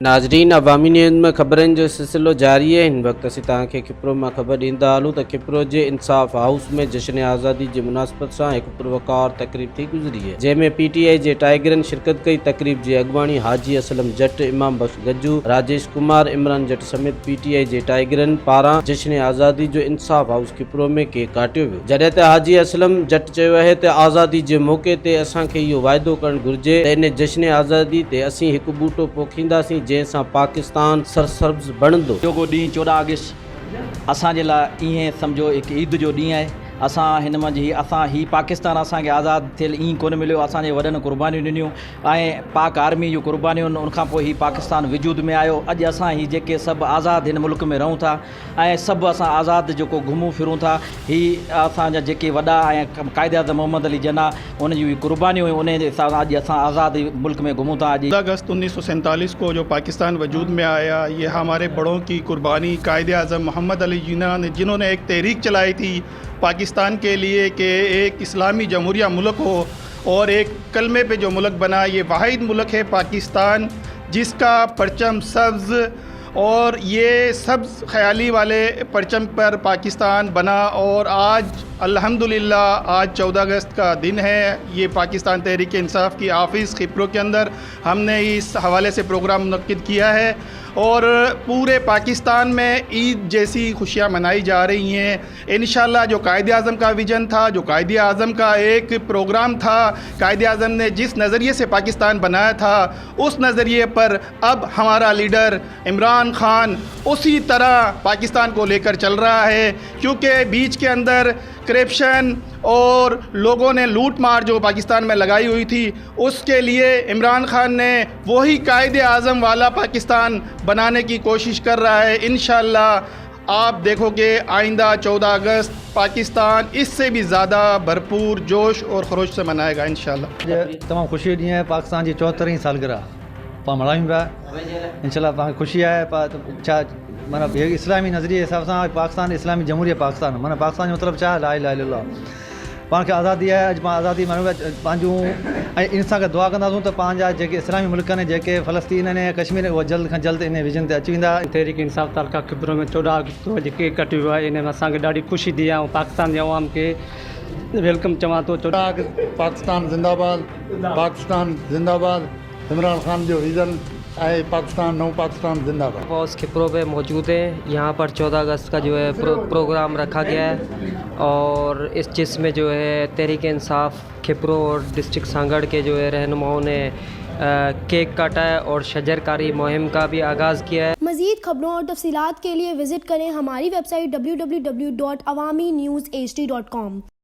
नाज़रीन, अवामी न्यूज़ में ख़बरनि जो सिलसिलो जारी है। हिन वक़्तु असीं तव्हांखे खिप्रो मां ख़बर ॾींदा हलूं त खिप्रो जे इंसाफ़ हाउस में जश्न आज़ादी जी मुनासिबत सां हिकु पुरवकार तक़रीब थी गुज़री है, जंहिंमें PTI जे टाइगरनि शिरकत कई। तक़रीब जी अॻुवाणी हाजी असलम जट, इमाम बख्श गज्जू, राजेश कुमार, इमरान जट समेत PTI जे टाइगरनि पारां जश्न आज़ादी जो इंसाफ़ हाउस खिप्रो में केक काटियो वियो। जॾहिं त हाजी असलम जट चयो आहे त आज़ादी जे मौक़े ते असांखे इहो वाइदो करणु घुर्जे त इन जश्न आज़ादी ते असीं हिकु ॿूटो पोखींदासीं जंहिंसां पाकिस्तान सरसब्ज़ बणंदो। जोको ॾींहुं 14 अगस्त असांजे लाइ ईअं सम्झो हिकु ईद जो ॾींहुं आहे। असां हिन मंझि पाकिस्तान असांखे आज़ादु थियल ईअं कोन मिलियो। असांजे वॾनि क़ुर्बानियूं ॾिनियूं ऐं पाक आर्मी जूं क़ुर्बानियूं, उनखां पोइ ही पाकिस्तान वजूद में आयो। अॼु असां ही जेके सभु आज़ादु हिन मुल्क में रहूं था ऐं सभु असां आज़ादु जेको घुमूं फिरूं था, ही असांजा जेके वॾा ऐं क़ाइदे आज़म मोहम्मद अली जना उन जी क़ुर्बानियूं, उन जे हिसाब सां अॼु असां आज़ादु मुल्क में घुमूं था। अॼु 14 अगस्त 1947 को जो पाकिस्तान वजूद में आया, ये हमारे बड़ों की कुर्बानी, कायदे आज़म मोहम्मद अली जिन्ना ने जिन्होंने एक तहरीक चलाई थी पाकिस्तान के लिए कि एक इस्लामी जमहूरिया मुल्क हो और एक कलमे पे जो मुल्क बना। ये वाहिद मुल्क है पाकिस्तान जिसका परचम सब्ज़ और ये सब्ज़ ख़याली वाले परचम पर पाकिस्तान बना। और आज अल्हम्दुलिल्लाह आज 14 अगस्त का दिन है। ये पाकिस्तान तहरीक इंसाफ़ की ऑफ़िस खिप्रो के अंदर हमने इस हवाले से प्रोग्राम मुनक्किद किया है और पूरे पाकिस्तान में ईद जैसी खुशियाँ मनाई जा रही हैं। इंशाअल्लाह जो कायदे आज़म का विजन था, जो कायदे आज़म का एक प्रोग्राम था, कायदे आज़म ने जिस नज़रिए से पाकिस्तान बनाया था, उस नज़रिए पर अब हमारा लीडर इमरान खान उसी तरह पाकिस्तान को लेकर चल रहा है। क्योंकि बीच के अंदर करप्शन और लोगों ने लूट मार जो पाकिस्तान में लगाई हुई थी, उसके लिए इमरान खान ने वही कायदे आज़म वाला पाकिस्तान बनाने की कोशिश कर रहा है। इंशाअल्लाह आप देखोगे आइंदा 14 अगस्त पाकिस्तान इससे भी ज़्यादा भरपूर जोश और खरोश से मनाएगा इंशाअल्लाह। तमाम खुशी ॾींहुं आहे पाकिस्तान जी 74वीं सालगिरह पाण मल्हायूं पिया। इंशाअल्लाह पाण खुशी आहे। छा माना इस्लामी नज़रिए हिसाब सां पाकिस्तान इस्लामी जमहूरिया पाकिस्तान, माना पाकिस्तान जो मतिलबु छा आहे? ला इलाहा इल्लल्लाह। पाण खे आज़ादी आहे। अॼु पाण आज़ादी माण्हू पंहिंजूं ऐं इन सां गॾु दुआ कंदासूं त पंहिंजा जेके इस्लामी मुल्क आहिनि, जेके फ़लस्तीन आहिनि, कश्मीर, उहे जल्द खां जल्द इन विजन ते अची वेंदा। तहरीक इंसाफ़ तालका खिप्रो में 14 अगस्त जो केक कटियो वियो आहे। इन में असांखे ॾाढी ख़ुशी थी आहे ऐं पाकिस्तान जे अवाम खे वेलकम चवां थो। 14 अगस्त पाकिस्तान ज़िंदाबाद, पाकिस्तान ज़िंदाबाद। इमरान खान जो विज़न है पाकिस्तान, नौ पाकिस्तान जिंदाबाद। हाउस खिप्रो पे मौजूद है। यहाँ पर 14 अगस्त का जो है प्रोग्राम रखा गया है और इस जिसमें जो है तहरीक इंसाफ़ खिप्रो और डिस्ट्रिक्ट सांगड़ के जो है रहनुमाओं ने केक काटा है और शजरकारी मुहिम का भी आगाज़ किया है। मज़ीद खबरों और तफसीलात के लिए विज़िट करें हमारी वेबसाइट www.awamiNewsHD.com।